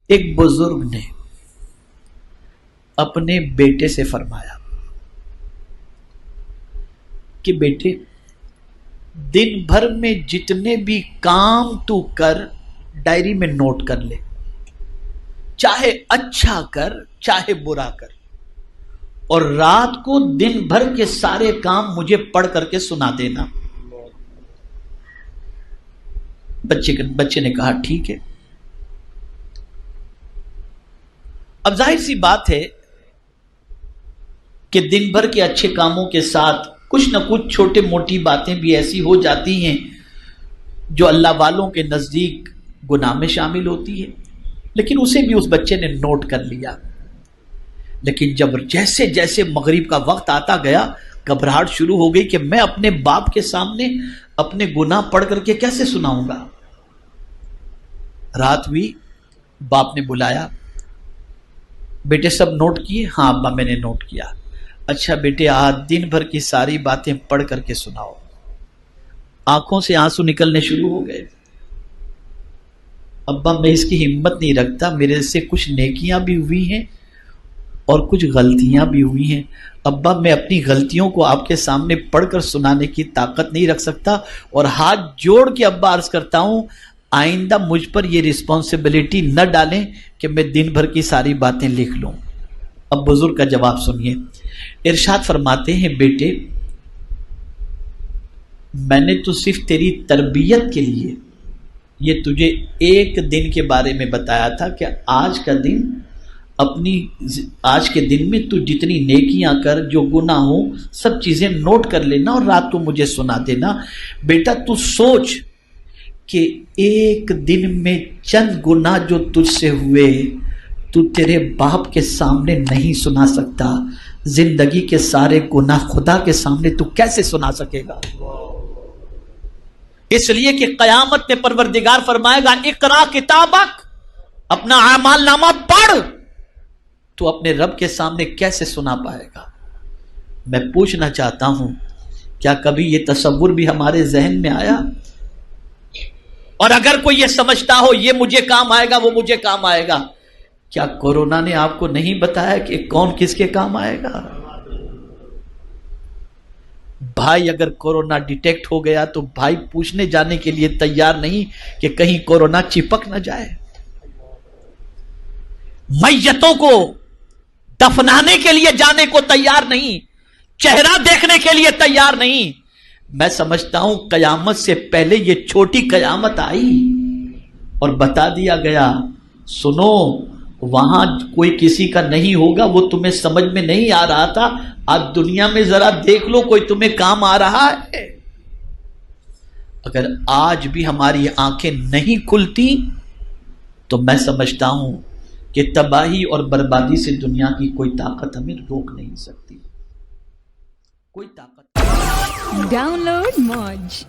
ایک بزرگ نے اپنے بیٹے سے فرمایا کہ بیٹے دن بھر میں جتنے بھی کام تو کر ڈائری میں نوٹ کر لے، چاہے اچھا کر چاہے برا کر، اور رات کو دن بھر کے سارے کام مجھے پڑھ کر کے سنا دینا۔ بچے نے کہا ٹھیک ہے۔ اب ظاہر سی بات ہے کہ دن بھر کے اچھے کاموں کے ساتھ کچھ نہ کچھ چھوٹے موٹی باتیں بھی ایسی ہو جاتی ہیں جو اللہ والوں کے نزدیک گناہ میں شامل ہوتی ہے، لیکن اسے بھی اس بچے نے نوٹ کر لیا۔ لیکن جب جیسے جیسے مغرب کا وقت آتا گیا، گھبراہٹ شروع ہو گئی کہ میں اپنے باپ کے سامنے اپنے گناہ پڑھ کر کے کیسے سناؤں گا۔ رات ہوئی، باپ نے بلایا، بیٹے سب نوٹ کیے؟ ہاں ابا میں نے نوٹ کیا۔ اچھا بیٹے آج دن بھر کی ساری باتیں پڑھ کر کے سناؤ۔ آنکھوں سے آنسو نکلنے شروع ہو گئے۔ ابا میں اس کی ہمت نہیں رکھتا، میرے سے کچھ نیکیاں بھی ہوئی ہیں اور کچھ غلطیاں بھی ہوئی ہیں۔ ابا میں اپنی غلطیوں کو آپ کے سامنے پڑھ کر سنانے کی طاقت نہیں رکھ سکتا، اور ہاتھ جوڑ کے ابا عرض کرتا ہوں آئندہ مجھ پر یہ رسپانسبلٹی نہ ڈالیں کہ میں دن بھر کی ساری باتیں لکھ لوں۔ اب بزرگ کا جواب سنیے، ارشاد فرماتے ہیں بیٹے میں نے تو صرف تیری تربیت کے لیے یہ تجھے ایک دن کے بارے میں بتایا تھا کہ آج کے دن میں تو جتنی نیکیاں کر، جو گناہ ہو سب چیزیں نوٹ کر لینا اور رات کو مجھے سنا دینا۔ بیٹا تو سوچ کہ ایک دن میں چند گناہ جو تجھ سے ہوئے تو تیرے باپ کے سامنے نہیں سنا سکتا، زندگی کے سارے گناہ خدا کے سامنے تو کیسے سنا سکے گا؟ اس لیے کہ قیامت میں پروردگار فرمائے گا اقرا کتابک، اپنا اعمال نامہ پڑھ، تو اپنے رب کے سامنے کیسے سنا پائے گا؟ میں پوچھنا چاہتا ہوں کیا کبھی یہ تصور بھی ہمارے ذہن میں آیا؟ اور اگر کوئی یہ سمجھتا ہو یہ مجھے کام آئے گا وہ مجھے کام آئے گا، کیا کورونا نے آپ کو نہیں بتایا کہ کون کس کے کام آئے گا؟ بھائی اگر کورونا ڈیٹیکٹ ہو گیا تو بھائی پوچھنے جانے کے لیے تیار نہیں کہ کہیں کورونا چپک نہ جائے، میتوں کو دفنانے کے لیے جانے کو تیار نہیں، چہرہ دیکھنے کے لیے تیار نہیں۔ میں سمجھتا ہوں قیامت سے پہلے یہ چھوٹی قیامت آئی اور بتا دیا گیا سنو وہاں کوئی کسی کا نہیں ہوگا، وہ تمہیں سمجھ میں نہیں آ رہا تھا، آج دنیا میں ذرا دیکھ لو کوئی تمہیں کام آ رہا ہے۔ اگر آج بھی ہماری آنکھیں نہیں کھلتی تو میں سمجھتا ہوں کہ تباہی اور بربادی سے دنیا کی کوئی طاقت ہمیں روک نہیں سکتی، کوئی طاقت۔ ڈاؤن لوڈ موج۔